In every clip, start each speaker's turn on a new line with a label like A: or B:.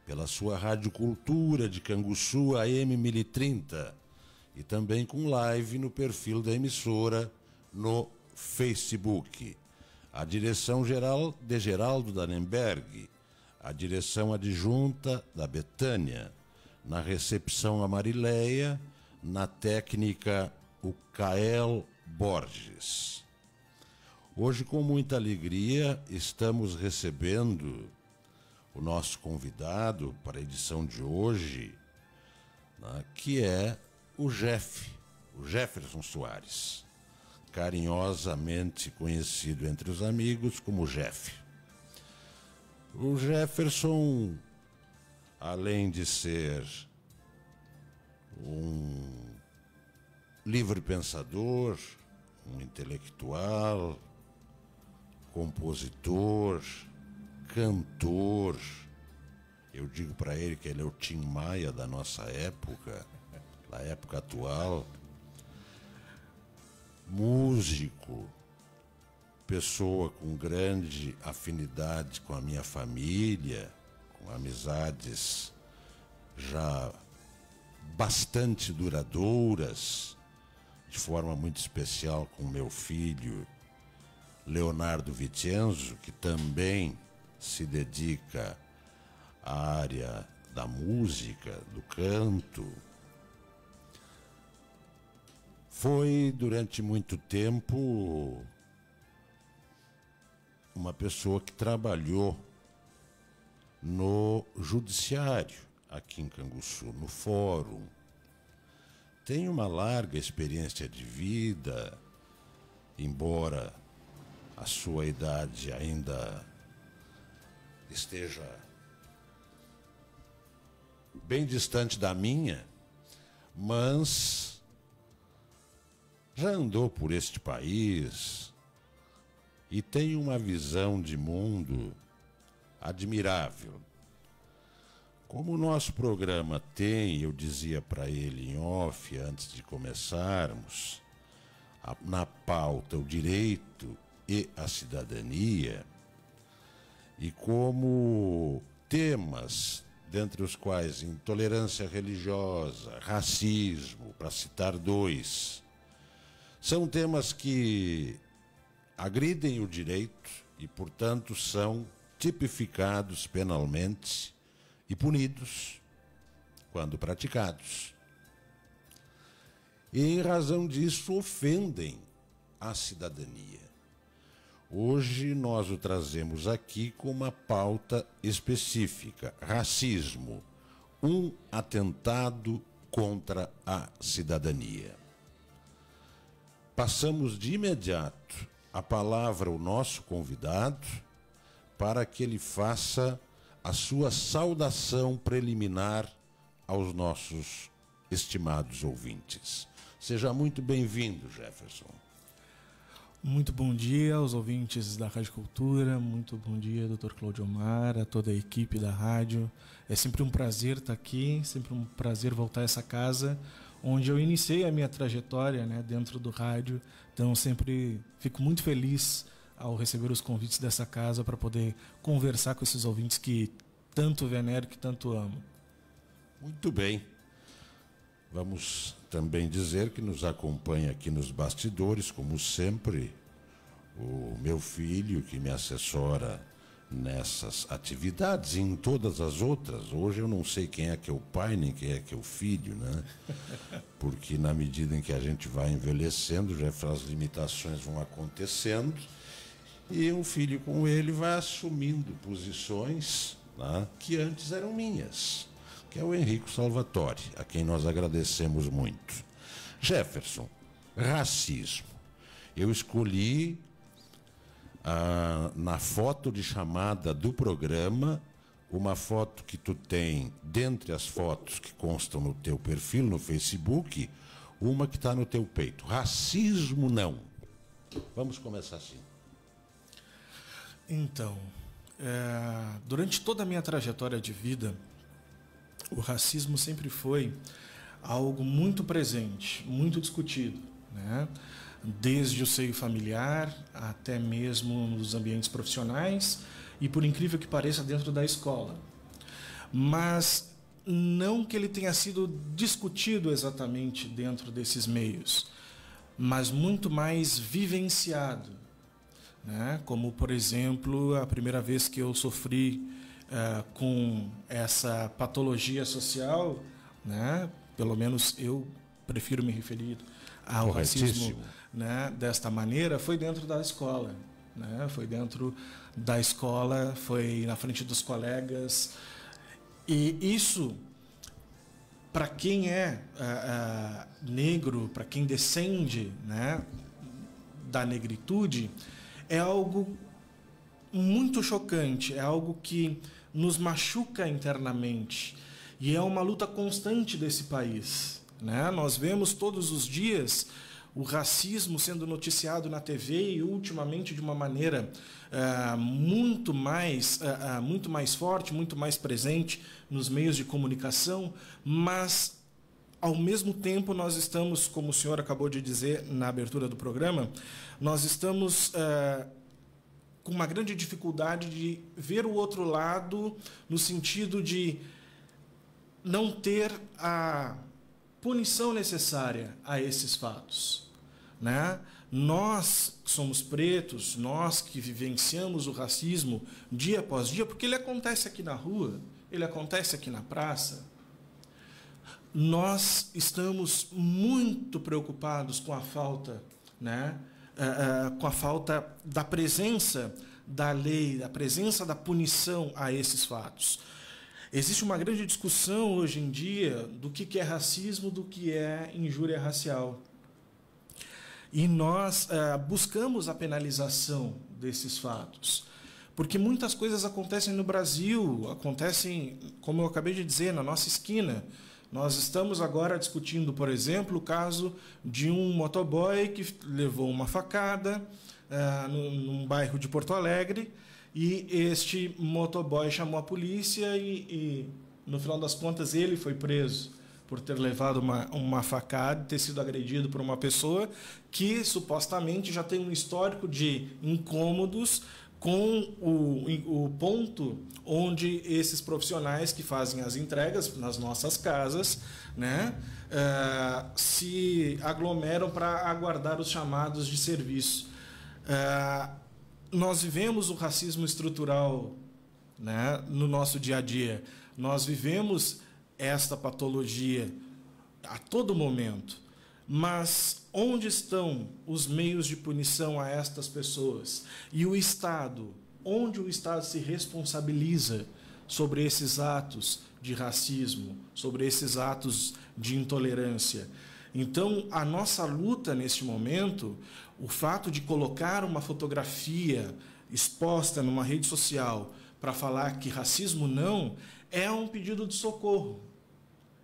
A: pela sua Rádio Cultura de Canguçu, AM 1030, e também com live no perfil da emissora no Facebook. A direção geral de Geraldo Danenberg, a direção adjunta da Betânia, na recepção a Marileia, na técnica o Kael Borges. Hoje, com muita alegria, estamos recebendo o nosso convidado para a edição de hoje, né, que é o Jefferson Soares, carinhosamente conhecido entre os amigos como Jeff. O Jefferson, além de ser um livre pensador, um intelectual, compositor, cantor, eu digo para ele que ele é o Tim Maia da nossa época, da época atual, músico, pessoa com grande afinidade com a minha família, com amizades já bastante duradouras, de forma muito especial com meu filho Leonardo Vicenzo, que também se dedica à área da música, do canto. Foi durante muito tempo uma pessoa que trabalhou no judiciário aqui em Canguçu, no fórum. Tem uma larga experiência de vida, embora a sua idade ainda esteja bem distante da minha, mas já andou por este país e tem uma visão de mundo admirável. Como o nosso programa tem, eu dizia para ele em off, antes de começarmos, na pauta o direito e a cidadania, e como temas, dentre os quais intolerância religiosa, racismo, para citar dois, são temas que agridem o direito e, portanto, são tipificados penalmente e punidos quando praticados. E, em razão disso, ofendem a cidadania. Hoje nós o trazemos aqui com uma pauta específica: racismo, um atentado contra a cidadania. Passamos de imediato a palavra ao nosso convidado para que ele faça a sua saudação preliminar aos nossos estimados ouvintes. Seja muito bem-vindo, Jefferson.
B: Muito bom dia aos ouvintes da Rádio Cultura, muito bom dia, Dr. Cláudio Omar, a toda a equipe da rádio. É sempre um prazer estar aqui, sempre um prazer voltar a essa casa, onde eu iniciei a minha trajetória, né, dentro do rádio. Então sempre fico muito feliz ao receber os convites dessa casa para poder conversar com esses ouvintes que tanto venero, que tanto amo.
A: Muito bem. Vamos também dizer que nos acompanha aqui nos bastidores, como sempre, o meu filho, que me assessora nessas atividades e em todas as outras. Hoje eu não sei quem é que é o pai, nem quem é que é o filho, né? Porque na medida em que a gente vai envelhecendo, já as limitações vão acontecendo, e um filho com ele vai assumindo posições, né, que antes eram minhas, que é o Henrico Salvatore, a quem nós agradecemos muito. Jefferson, racismo. Eu escolhi na foto de chamada do programa, uma foto que tu tem, dentre as fotos que constam no teu perfil no Facebook, uma que está no teu peito. Racismo não. Vamos começar assim.
B: Então, durante toda a minha trajetória de vida, o racismo sempre foi algo muito presente, muito discutido, né? Desde o seio familiar até mesmo nos ambientes profissionais e, por incrível que pareça, dentro da escola. Mas não que ele tenha sido discutido exatamente dentro desses meios, mas muito mais vivenciado, né? Como, por exemplo, a primeira vez que eu sofri com essa patologia social, né? Pelo menos eu prefiro me referir ao racismo, né, desta maneira, foi dentro da escola, né? Foi dentro da escola, foi na frente dos colegas. E isso, para quem é negro, para quem descende, né, da negritude, é algo muito chocante, é algo que nos machuca internamente. E é uma luta constante desse país, né? Nós vemos todos os dias o racismo sendo noticiado na TV e, ultimamente, de uma maneira muito mais forte, muito mais presente nos meios de comunicação, mas, ao mesmo tempo, nós estamos, como o senhor acabou de dizer na abertura do programa, nós estamos com uma grande dificuldade de ver o outro lado, no sentido de não ter a punição necessária a esses fatos, né? Nós que somos pretos, nós que vivenciamos o racismo dia após dia, porque ele acontece aqui na rua, ele acontece aqui na praça, nós estamos muito preocupados com a falta, né? Com a falta da presença da lei, da presença da punição a esses fatos. Existe uma grande discussão hoje em dia do que é racismo, do que é injúria racial. E nós buscamos a penalização desses fatos, porque muitas coisas acontecem no Brasil, acontecem, como eu acabei de dizer, na nossa esquina. Nós estamos agora discutindo, por exemplo, o caso de um motoboy que levou uma facada num bairro de Porto Alegre, e este motoboy chamou a polícia e, no final das contas, ele foi preso por ter levado uma facada, ter sido agredido por uma pessoa que supostamente já tem um histórico de incômodos com o ponto onde esses profissionais que fazem as entregas nas nossas casas, né, se aglomeram para aguardar os chamados de serviço. Nós vivemos o racismo estrutural, né, no nosso dia a dia. Nós vivemos esta patologia a todo momento. Mas onde estão os meios de punição a estas pessoas? E o Estado? Onde o Estado se responsabiliza sobre esses atos de racismo, sobre esses atos de intolerância? Então, a nossa luta neste momento, o fato de colocar uma fotografia exposta numa rede social para falar que racismo não, é um pedido de socorro.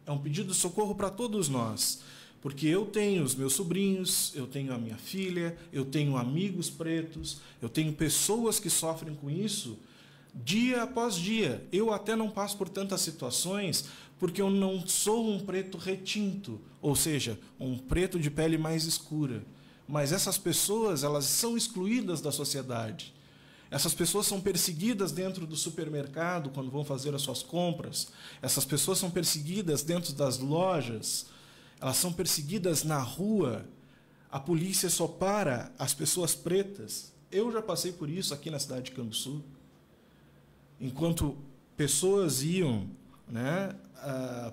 B: É um pedido de socorro para todos nós. Porque eu tenho os meus sobrinhos, eu tenho a minha filha, eu tenho amigos pretos, eu tenho pessoas que sofrem com isso dia após dia. Eu até não passo por tantas situações porque eu não sou um preto retinto, ou seja, um preto de pele mais escura. Mas essas pessoas, elas são excluídas da sociedade. Essas pessoas são perseguidas dentro do supermercado quando vão fazer as suas compras. Essas pessoas são perseguidas dentro das lojas. Elas são perseguidas na rua. A polícia só para as pessoas pretas. Eu já passei por isso aqui na cidade de Canguçu. Enquanto pessoas iam, né,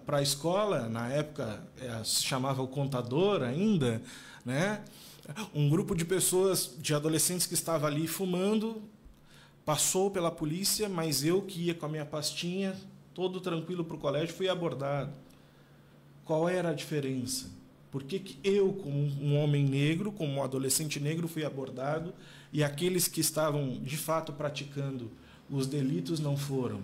B: para a escola, na época se chamava o contador ainda, né, um grupo de pessoas, de adolescentes que estava ali fumando, passou pela polícia, mas eu que ia com a minha pastinha, todo tranquilo para o colégio, fui abordado. Qual era a diferença? Por que eu, como um homem negro, como um adolescente negro, fui abordado e aqueles que estavam, de fato, praticando os delitos não foram?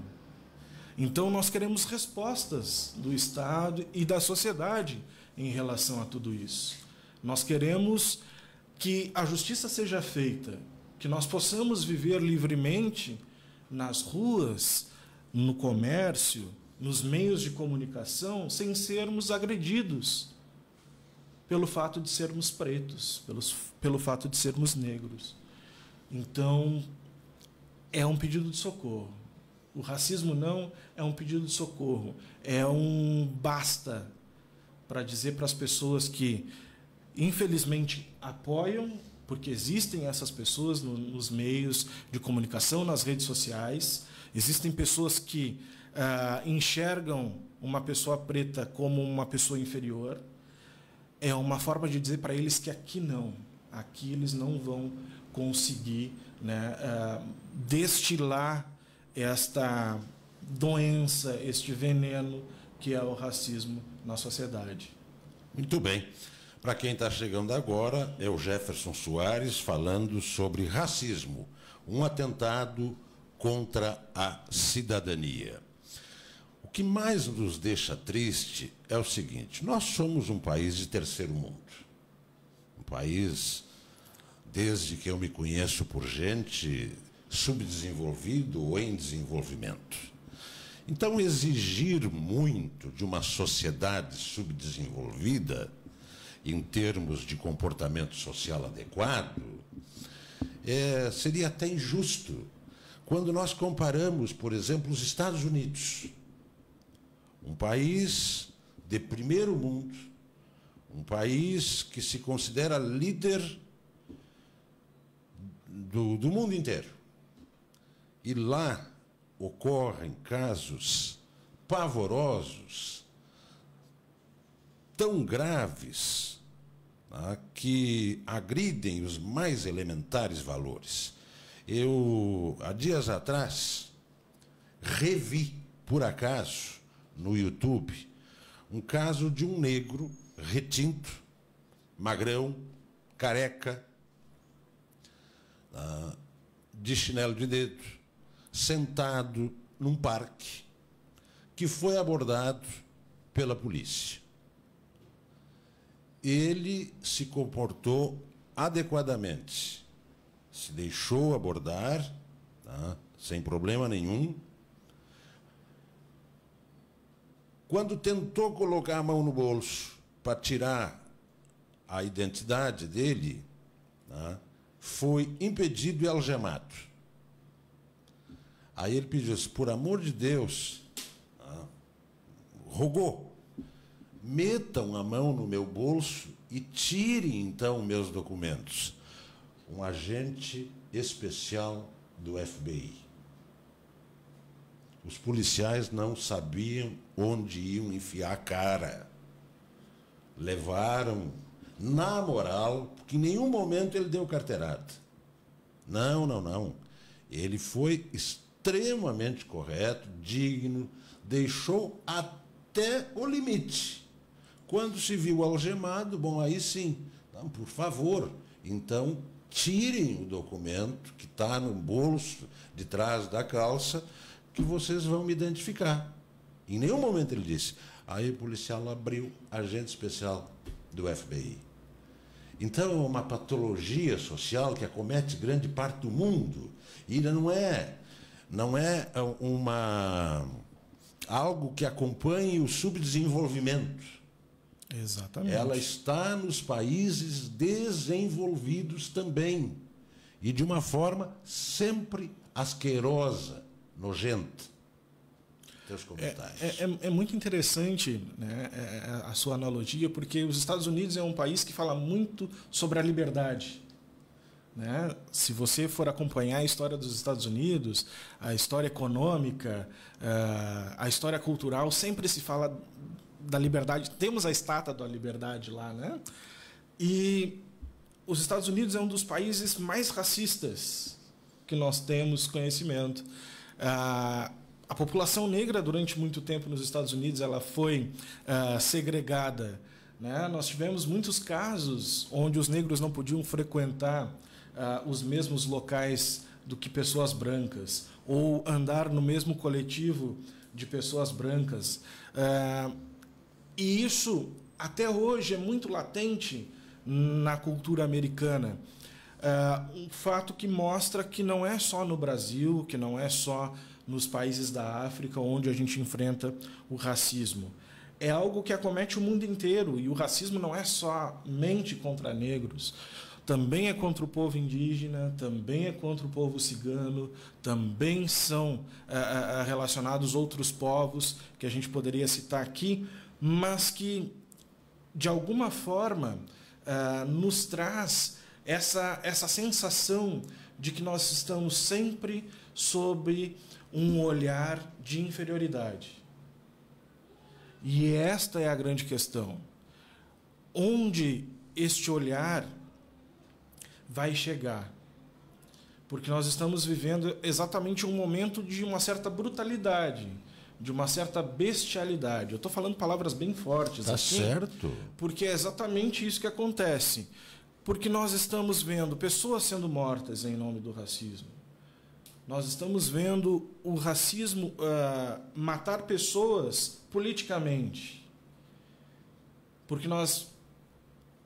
B: Então, nós queremos respostas do Estado e da sociedade em relação a tudo isso. Nós queremos que a justiça seja feita, que nós possamos viver livremente nas ruas, no comércio, nos meios de comunicação, sem sermos agredidos pelo fato de sermos pretos, pelo fato de sermos negros. Então, é um pedido de socorro. O racismo não é um pedido de socorro, é um basta para dizer para as pessoas que, infelizmente, apoiam, porque existem essas pessoas nos meios de comunicação, nas redes sociais, existem pessoas que enxergam uma pessoa preta como uma pessoa inferior. É uma forma de dizer para eles que aqui eles não vão conseguir, né, destilar esta doença, este veneno que é o racismo na sociedade.
A: Muito bem. Para quem está chegando agora, é o Jefferson Soares falando sobre racismo, um atentado contra a cidadania. O que mais nos deixa triste é o seguinte: nós somos um país de terceiro mundo. Um país, desde que eu me conheço por gente, subdesenvolvido ou em desenvolvimento. Então, exigir muito de uma sociedade subdesenvolvida, em termos de comportamento social adequado, seria até injusto quando nós comparamos, por exemplo, os Estados Unidos, um país de primeiro mundo, um país que se considera líder do mundo inteiro. E lá ocorrem casos pavorosos, tão graves, que agridem os mais elementares valores. Eu, há dias atrás, revi, por acaso, no YouTube, um caso de um negro retinto, magrão, careca, de chinelo de dedo, sentado num parque, que foi abordado pela polícia. Ele se comportou adequadamente, se deixou abordar, sem problema nenhum. Quando tentou colocar a mão no bolso para tirar a identidade dele, foi impedido e algemado. Aí ele pediu assim: por amor de Deus, rogou, metam a mão no meu bolso e tirem, então, meus documentos. Um agente especial do FBI. Os policiais não sabiam onde iam enfiar a cara. Levaram na moral, porque em nenhum momento ele deu carteirada. Não. Ele foi extremamente correto, digno, deixou até o limite. Quando se viu algemado, bom, aí sim, não, por favor, então tirem o documento que está no bolso de trás da calça, que vocês vão me identificar. Em nenhum momento ele disse. Aí o policial abriu, agente especial do FBI. Então, é uma patologia social que acomete grande parte do mundo. E não é algo que acompanhe o subdesenvolvimento.
B: Exatamente.
A: Ela está nos países desenvolvidos também. E de uma forma sempre asquerosa, nojenta. Teus comentários.
B: É muito interessante, né, a sua analogia, porque os Estados Unidos é um país que fala muito sobre a liberdade. Né? Se você for acompanhar a história dos Estados Unidos, a história econômica, a história cultural, sempre se fala da liberdade. Temos a estátua da liberdade lá, né? E os Estados Unidos é um dos países mais racistas que nós temos conhecimento. A população negra, durante muito tempo nos Estados Unidos, ela foi segregada. Né? Nós tivemos muitos casos onde os negros não podiam frequentar os mesmos locais do que pessoas brancas, ou andar no mesmo coletivo de pessoas brancas. E isso, até hoje, é muito latente na cultura americana. Um fato que mostra que não é só no Brasil, que não é só nos países da África onde a gente enfrenta o racismo. É algo que acomete o mundo inteiro, e o racismo não é somente contra negros. também é contra o povo indígena, também é contra o povo cigano, também são relacionados outros povos que a gente poderia citar aqui, mas que, de alguma forma, nos traz essa sensação de que nós estamos sempre sob um olhar de inferioridade. E esta é a grande questão. Onde este olhar vai chegar? Porque nós estamos vivendo exatamente um momento de uma certa brutalidade, de uma certa bestialidade. Eu estou falando palavras bem fortes.
A: Tá
B: assim,
A: certo.
B: porque é exatamente isso que acontece. Porque nós estamos vendo pessoas sendo mortas em nome do racismo. Nós estamos vendo o racismo matar pessoas politicamente. Porque nós,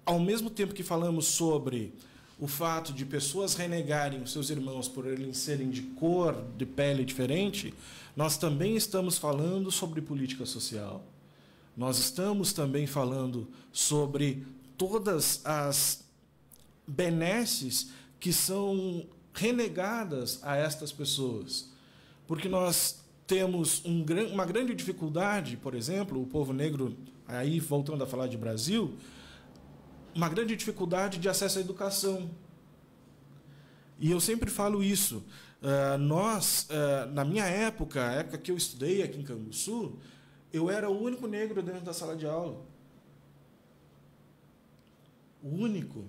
B: ao mesmo tempo que falamos sobre o fato de pessoas renegarem os seus irmãos por eles serem de cor, de pele diferente, nós também estamos falando sobre política social. Nós estamos também falando sobre todas as benesses que são renegadas a estas pessoas. Porque nós temos uma grande dificuldade, por exemplo, o povo negro, aí voltando a falar de Brasil, uma grande dificuldade de acesso à educação. E eu sempre falo isso. Na minha época, a época que eu estudei aqui em Canguçu, eu era o único negro dentro da sala de aula. O único.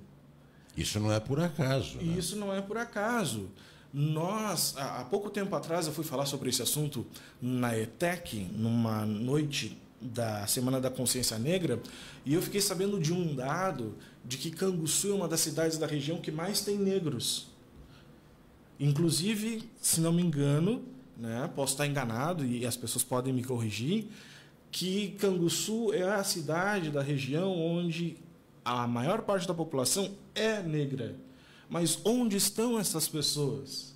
A: Isso não é por acaso. Né?
B: Isso não é por acaso. Nós, há pouco tempo atrás, eu fui falar sobre esse assunto na ETEC, numa noite da Semana da Consciência Negra, e eu fiquei sabendo de um dado de que Canguçu é uma das cidades da região que mais tem negros. Inclusive, se não me engano, né, posso estar enganado e as pessoas podem me corrigir, que Canguçu é a cidade da região onde a maior parte da população é negra. Mas onde estão essas pessoas?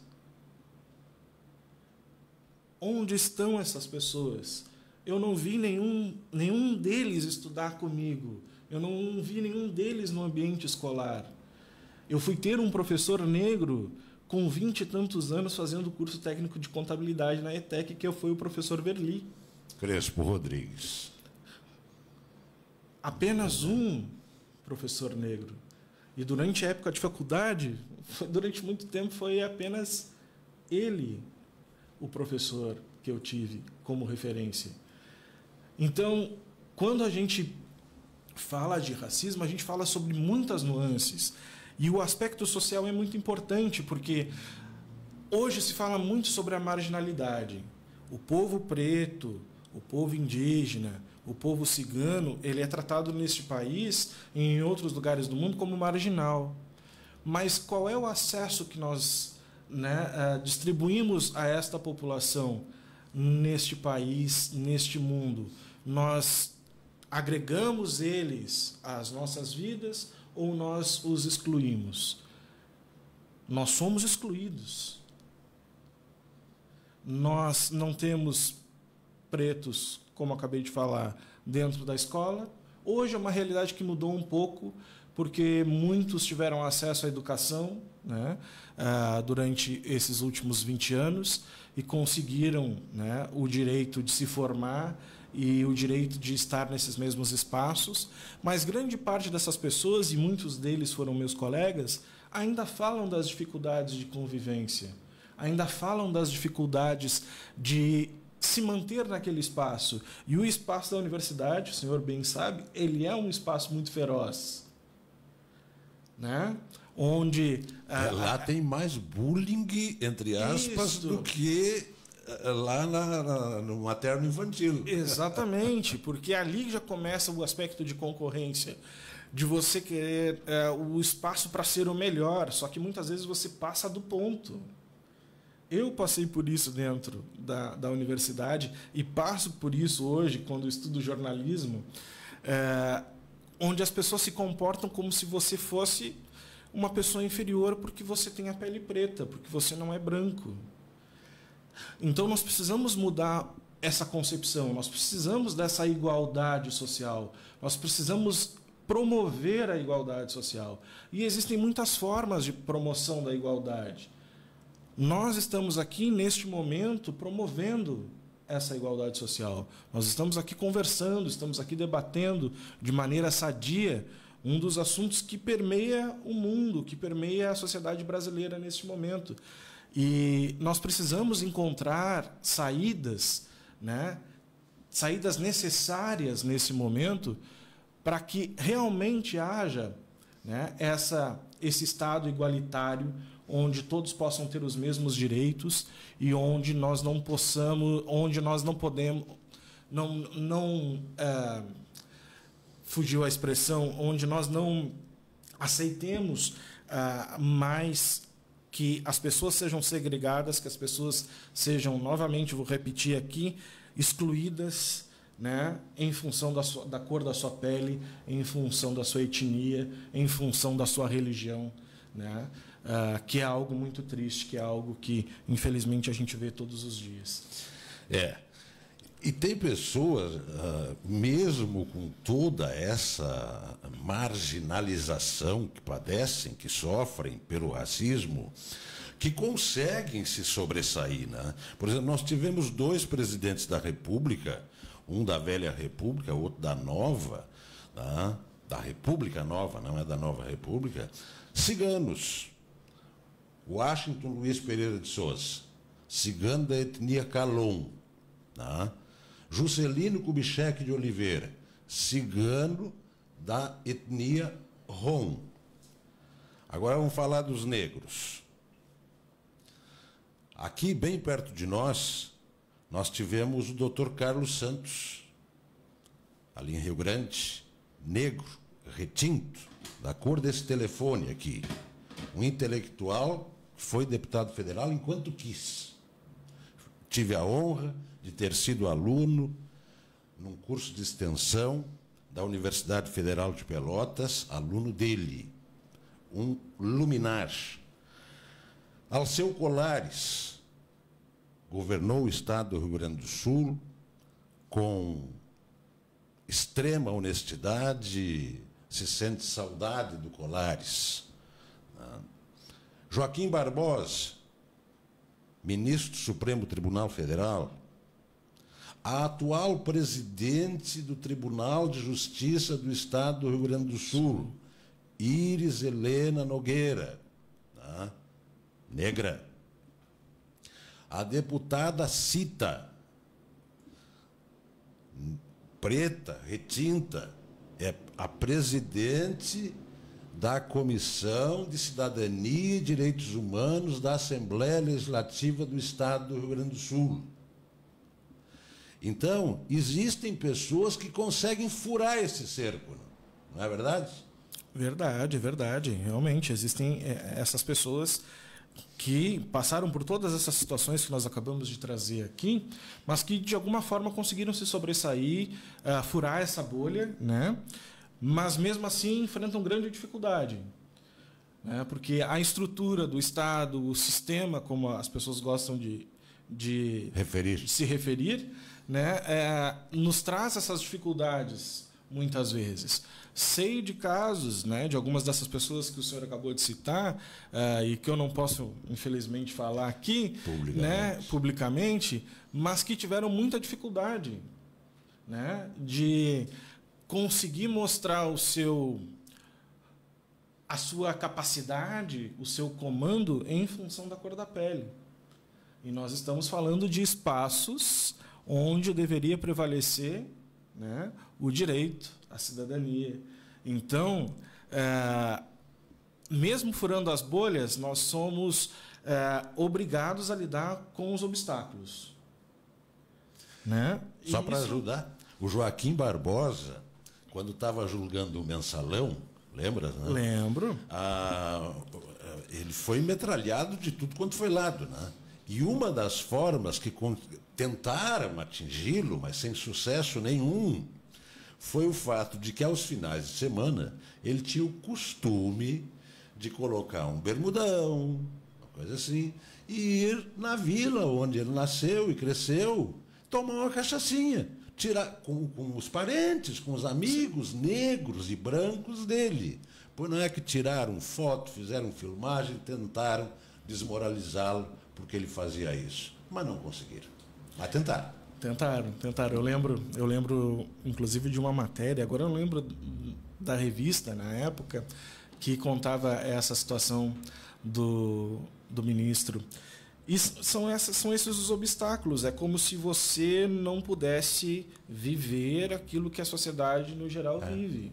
B: Onde estão essas pessoas? Eu não vi nenhum deles estudar comigo. Eu não vi nenhum deles no ambiente escolar. Eu fui ter um professor negro com 20 e tantos anos fazendo o curso técnico de contabilidade na ETEC, que foi o professor Verli.
A: Crespo Rodrigues.
B: Apenas um professor negro. E durante a época de faculdade, durante muito tempo, foi apenas ele o professor que eu tive como referência. Então, quando a gente fala de racismo, a gente fala sobre muitas nuances. E o aspecto social é muito importante, porque hoje se fala muito sobre a marginalidade. O povo preto, o povo indígena, o povo cigano, ele é tratado neste país e em outros lugares do mundo como marginal. Mas qual é o acesso que nós distribuímos a esta população neste país, neste mundo? Nós agregamos eles às nossas vidas ou nós os excluímos? Nós somos excluídos. Nós não temos pretos, como acabei de falar, dentro da escola. Hoje é uma realidade que mudou um pouco, porque muitos tiveram acesso à educação, né, durante esses últimos 20 anos e conseguiram, né, o direito de se formar e o direito de estar nesses mesmos espaços. Mas grande parte dessas pessoas, e muitos deles foram meus colegas, ainda falam das dificuldades de convivência, ainda falam das dificuldades de se manter naquele espaço. E o espaço da universidade, o senhor bem sabe, ele é um espaço muito feroz, né? Onde
A: lá tem mais bullying, entre aspas,
B: Isso.
A: do que lá no materno infantil.
B: Exatamente, porque ali já começa o aspecto de concorrência, de você querer o espaço para ser o melhor, só que muitas vezes você passa do ponto. Eu passei por isso dentro da universidade e passo por isso hoje, quando estudo jornalismo, onde as pessoas se comportam como se você fosse uma pessoa inferior porque você tem a pele preta, porque você não é branco. Então, nós precisamos mudar essa concepção, nós precisamos dessa igualdade social, nós precisamos promover a igualdade social. E existem muitas formas de promoção da igualdade. Nós estamos aqui, neste momento, promovendo essa igualdade social. Nós estamos aqui conversando, estamos aqui debatendo de maneira sadia um dos assuntos que permeia o mundo, que permeia a sociedade brasileira neste momento. E nós precisamos encontrar saídas, né? Saídas necessárias nesse momento para que realmente haja, né, esse Estado igualitário, onde todos possam ter os mesmos direitos e onde nós não podemos, fugiu a expressão, onde nós não aceitemos mais que as pessoas sejam segregadas, que as pessoas sejam, novamente, vou repetir aqui, excluídas, né, em função da cor da sua pele, em função da sua etnia, em função da sua religião, né, que é algo muito triste, que é algo que, infelizmente, a gente vê todos os dias.
A: E tem pessoas, mesmo com toda essa marginalização que padecem, que sofrem pelo racismo, que conseguem se sobressair, né? Por exemplo, nós tivemos 2 presidentes da República, um da velha República, outro da nova, né? Da República Nova, não é da Nova República, ciganos. Washington Luiz Pereira de Souza, cigano da etnia Calon, né? Juscelino Kubitschek de Oliveira, cigano da etnia Rom. Agora vamos falar dos negros. Aqui, bem perto de nós tivemos o Dr. Carlos Santos, ali em Rio Grande, negro, retinto, da cor desse telefone aqui. Um intelectual que foi deputado federal enquanto quis. Tive a honra de ter sido aluno num curso de extensão da Universidade Federal de Pelotas, aluno dele, um luminar. Alceu Colares governou o estado do Rio Grande do Sul com extrema honestidade, se sente saudade do Colares. Joaquim Barbosa, ministro do Supremo Tribunal Federal, a atual presidente do Tribunal de Justiça do Estado do Rio Grande do Sul, Iris Helena Nogueira, né? Negra. A deputada Cita, preta, retinta, é a presidente da Comissão de Cidadania e Direitos Humanos da Assembleia Legislativa do Estado do Rio Grande do Sul. Então, existem pessoas que conseguem furar esse cerco, não é verdade?
B: Verdade, verdade. Realmente, existem essas pessoas que passaram por todas essas situações que nós acabamos de trazer aqui, mas que, de alguma forma, conseguiram se sobressair, furar essa bolha, né? Mas, mesmo assim, enfrentam grande dificuldade, né? Porque a estrutura do Estado, o sistema, como as pessoas gostam de se referir, né, nos traz essas dificuldades muitas vezes. Sei de casos, né, de algumas dessas pessoas que o senhor acabou de citar, e que eu não posso, infelizmente, falar aqui publicamente, mas que tiveram muita dificuldade, né, de conseguir mostrar a sua capacidade, o seu comando em função da cor da pele. E nós estamos falando de espaços onde deveria prevalecer, né, o direito, a cidadania. Então, mesmo furando as bolhas, nós somos obrigados a lidar com os obstáculos, né?
A: Só para ajudar, o Joaquim Barbosa, quando estava julgando o mensalão, lembra? Né?
B: Lembro.
A: Ele foi metralhado de tudo quanto foi lado, né? E uma das formas que tentaram atingi-lo, mas sem sucesso nenhum, foi o fato de que, aos finais de semana, ele tinha o costume de colocar um bermudão, uma coisa assim, e ir na vila onde ele nasceu e cresceu, tomar uma cachaçinha. tirar com os parentes, com os amigos negros e brancos dele. Pois não é que tiraram foto, fizeram filmagem, tentaram desmoralizá-lo porque ele fazia isso. Mas não conseguiram. Mas tentaram.
B: Tentaram. Eu lembro, inclusive, de uma matéria, agora eu lembro da revista, na época, que contava essa situação do ministro. E são esses os obstáculos. É como se você não pudesse viver aquilo que a sociedade, no geral, vive.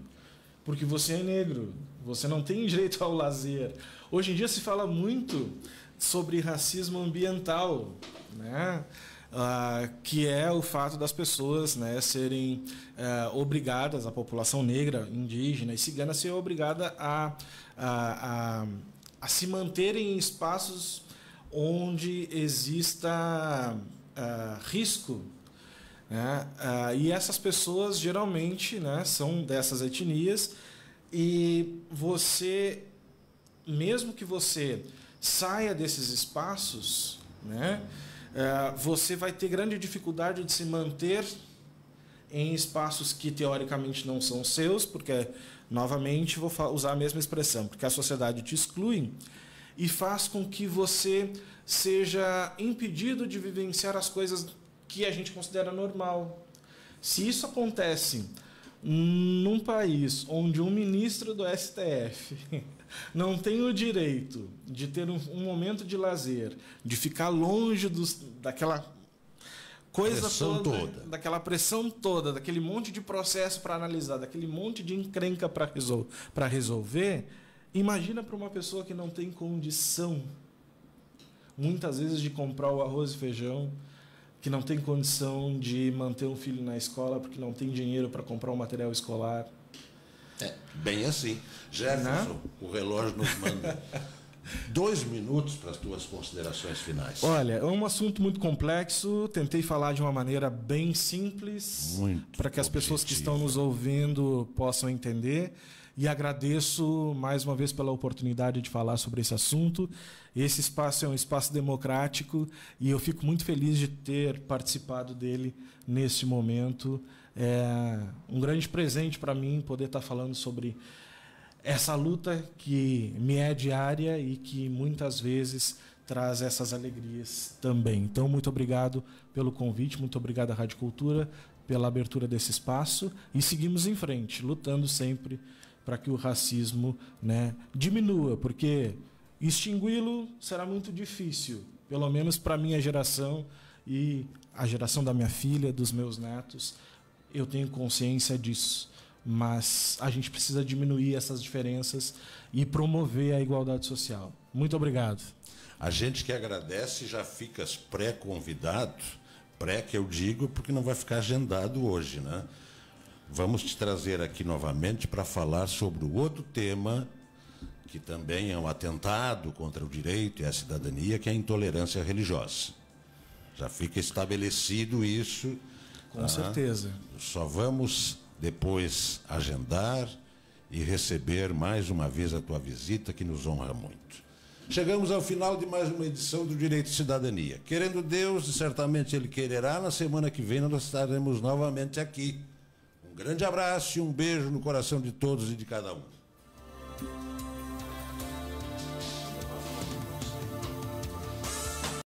B: Porque você é negro, você não tem direito ao lazer. Hoje em dia se fala muito sobre racismo ambiental, né? Que é o fato das pessoas, né, serem obrigadas, a população negra, indígena e cigana, ser obrigada a se manterem em espaços onde exista risco, né? E essas pessoas geralmente, né, são dessas etnias, e você, mesmo que você saia desses espaços, né, você vai ter grande dificuldade de se manter em espaços que teoricamente não são seus, porque, novamente, vou usar a mesma expressão, porque a sociedade te exclui e faz com que você seja impedido de vivenciar as coisas que a gente considera normal. Se isso acontece num país onde um ministro do STF não tem o direito de ter um momento de lazer, de ficar longe daquela coisa toda, daquela pressão toda, daquele monte de processo para analisar, daquele monte de encrenca para resolver, imagina para uma pessoa que não tem condição, muitas vezes, de comprar o arroz e feijão, que não tem condição de manter um filho na escola porque não tem dinheiro para comprar um material escolar.
A: Bem assim. Jefferson, o relógio nos manda 2 minutos para as tuas considerações finais.
B: Olha, é um assunto muito complexo. Tentei falar de uma maneira bem simples, para que as pessoas que estão nos ouvindo possam entender. E agradeço mais uma vez pela oportunidade de falar sobre esse assunto. Esse espaço é um espaço democrático e eu fico muito feliz de ter participado dele neste momento. É um grande presente para mim poder estar falando sobre essa luta que me é diária e que muitas vezes traz essas alegrias também. Então, muito obrigado pelo convite, muito obrigado à Rádio Cultura pela abertura desse espaço e seguimos em frente, lutando sempre para que o racismo, né, diminua, porque extingui-lo será muito difícil, pelo menos para a minha geração e a geração da minha filha, dos meus netos. Eu tenho consciência disso, mas a gente precisa diminuir essas diferenças e promover a igualdade social. Muito obrigado.
A: A gente que agradece, já fica pré-convidado, pré que eu digo porque não vai ficar agendado hoje, né? Vamos te trazer aqui novamente para falar sobre o outro tema, que também é um atentado contra o direito e a cidadania, que é a intolerância religiosa. Já fica estabelecido isso.
B: Com certeza.
A: Só vamos depois agendar e receber mais uma vez a tua visita, que nos honra muito. Chegamos ao final de mais uma edição do Direito e Cidadania. Querendo Deus, e certamente Ele quererá, na semana que vem nós estaremos novamente aqui. Um grande abraço e um beijo no coração de todos e de cada um.